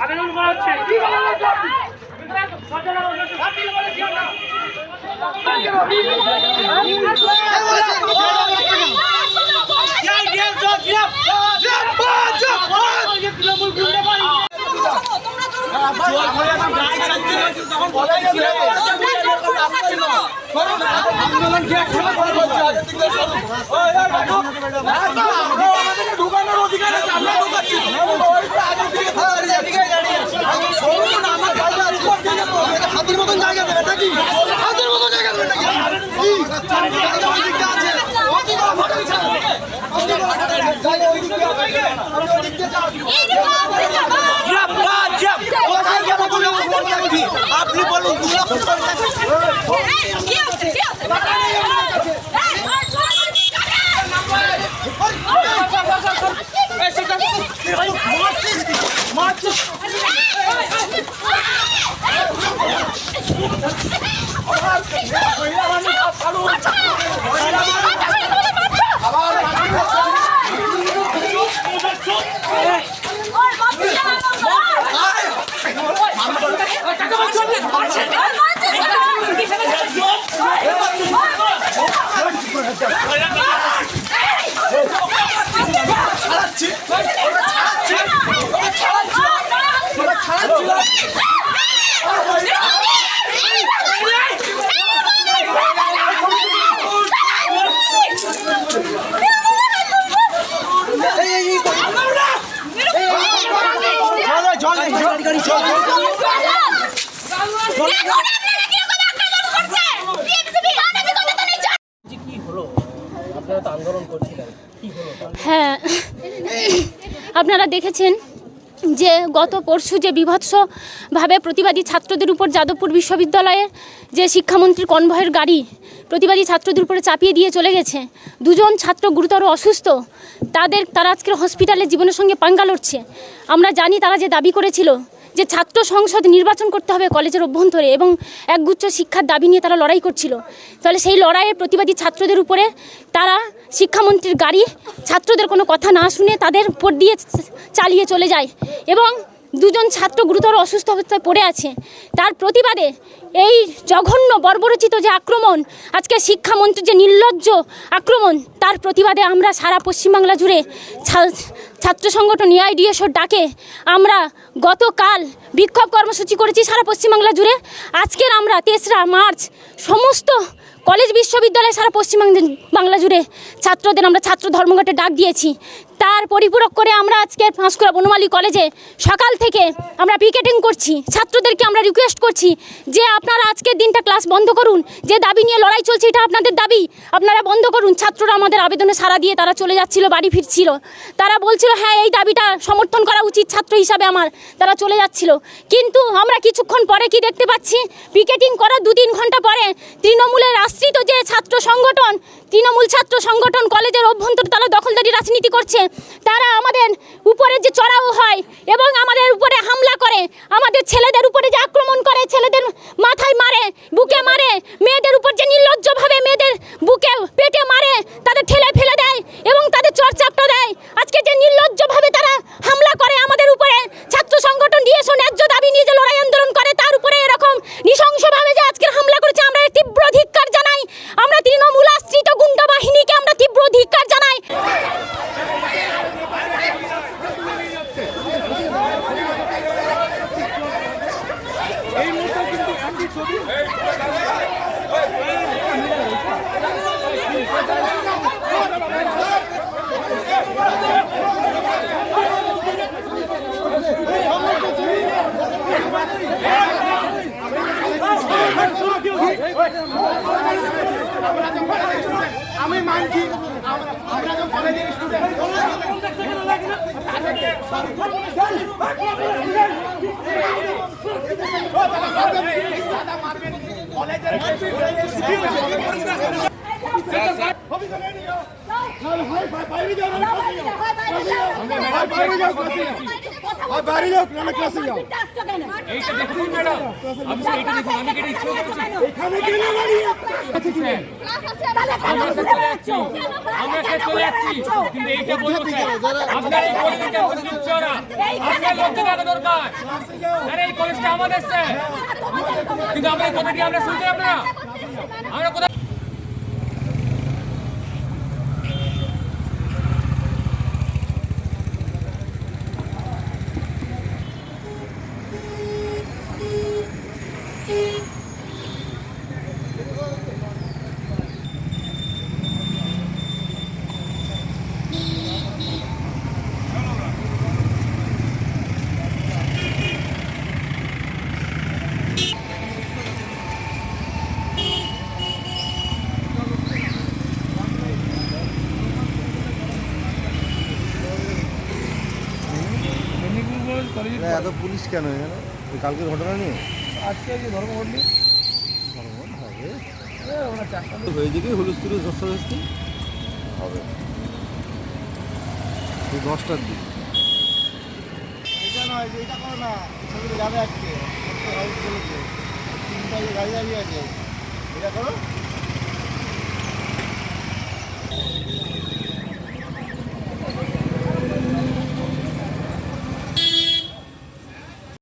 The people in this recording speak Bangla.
আবেদন করা হচ্ছে ঢুকানোর অধিকার আছে, আমরা ঢুকাচ্ছি হাতের মতন জায়গা দেবে নাকি? হাতের মতন জায়গা দেবে নাকি? আপনি বলুন হ্যাঁ, আপনারা দেখেছেন যে গত পরশু যে বিভৎসভাবে প্রতিবাদী ছাত্রদের উপর যাদবপুর বিশ্ববিদ্যালয়ের যে শিক্ষামন্ত্রীর কনভয়ের গাড়ি প্রতিবাদী ছাত্রদের উপরে চাপিয়ে দিয়ে চলে গেছে, দুজন ছাত্র গুরুতর অসুস্থ, তারা আজকের হসপিটালে জীবনের সঙ্গে পাঙ্গা লড়ছে। আমরা জানি তারা যে দাবি করেছিল যে ছাত্র সংসদ নির্বাচন করতে হবে কলেজের অভ্যন্তরে এবং একগুচ্ছ শিক্ষার দাবি নিয়ে তারা লড়াই করছিল। তাহলে সেই লড়াইয়ে প্রতিবাদী ছাত্রদের উপরে তারা শিক্ষামন্ত্রীর গাড়ি ছাত্রদের কোনো কথা না শুনে তাদের উপর দিয়ে চালিয়ে চলে যায় এবং দুজন ছাত্র গুরুতর অসুস্থ অবস্থায় পড়ে আছে। তার প্রতিবাদে এই জঘন্য বর্বরচিত যে আক্রমণ, আজকে শিক্ষামন্ত্রীর যে নির্লজ্জ আক্রমণ, তার প্রতিবাদে আমরা সারা পশ্চিমবাংলা জুড়ে ছাত্র সংগঠন এআইডিএসওর ডাকে আমরা গতকাল বিক্ষোভ কর্মসূচি করেছি সারা পশ্চিমবাংলা জুড়ে। আজকের আমরা 3রা মার্চ সমস্ত কলেজ বিশ্ববিদ্যালয়ে সারা পশ্চিমবাংলা জুড়ে ছাত্রদের আমরা ছাত্র ধর্মঘটের ডাক দিয়েছি। তার পরিপূরক করে আমরা আজকে পাঁশকুড়া বনমালী কলেজে সকাল থেকে আমরা পিকেটিং করছি। ছাত্রদেরকে আমরা রিকোয়েস্ট করছি যে আপনারা আজকের দিনটা ক্লাস বন্ধ করুন, যে দাবি নিয়ে লড়াই চলছে এটা আপনাদের দাবি, আপনারা বন্ধ করুন। ছাত্ররা আমাদের আবেদনে সাড়া দিয়ে তারা চলে যাচ্ছিল, বাড়ি ফিরছিল। তারা বলছিল হ্যাঁ এই দাবিটা সমর্থন করা উচিত ছাত্র হিসাবে আমার, তারা চলে যাচ্ছিল। কিন্তু আমরা কিছুক্ষণ পরে কি দেখতে পাচ্ছি, পিকেটিং করার 2-3 ঘন্টা পরে তৃণমূলের আশ্রিত যে ছাত্র সংগঠন, তৃণমূল ছাত্র সংগঠন কলেজের অভ্যন্তরে তারা দখলদারি রাজনীতি করছে। তারা আমাদের উপরে যে চড়াও হয় এবং আমাদের উপরে হামলা করে, আমাদের ছেলেদের উপরে যে আক্রমণ করে, ছেলেদের মাথায় মারে, বুকে মারে, মেয়েদের উপর যে নির্লজ্জভাবে মেয়েদের বুকে পেটে মারে, তাদের ঠেলে ফেলে দেয় এবং তাদের চড়চাপটা দেয়। আজকে যে নির্লজ্জভাবে তারা হামলা করে আমাদের উপরে, ছাত্র সংগঠন ডিএসও ন্যায্য দাবি নিয়ে যে লড়াই আন্দোলন করে তার উপরে এরকম নৃশংসভাবে যে আজকের হামলা করেছে, আমরা এর তীব্র ধিক্কার জানাই। আমরা তৃণমূল আশ্রিত গুন্ডা বাহিনীকে আমরা তীব্র ধিক্কার জানাই। আমি মানছি আমরা যখন কলেজের স্টুডেন্ট কলেজের আর বাইরে যাও, নাহলে ক্লাসে যাও। এইটা দেখুন ম্যাডাম, আপনি এইটা দেখুন, আমি কেটে ইচ্ছে করেছি। এখানে কেন দাঁড়িয়ে? আমরা সে চলে যাচ্ছি, কিন্তু এইটা বলবো স্যার, আপনার এই কলেজে কেমন দিচ্ছে ওরা? আপনার লজ্জা থাকা দরকার। আরে এই কলেজটা আমাদের স্যার, কিন্তু আমরা এই কথাটি আমরা শুনতে পাবো না। আমরা কোথায় এত পুলিশ কেন এখানে কালকের ঘটনা নিয়ে আজকে যে ধর্ম ঘটলি হয়ে যাবে হুলস্থুল ধস্তাধস্তি হবে এই 10টার দিক এটা নয় যে এটা করো না, ছবিটা যাবে আজকে বলেছে 3টায় গাড়ি দাঁড়িয়ে আছে, এটা করো।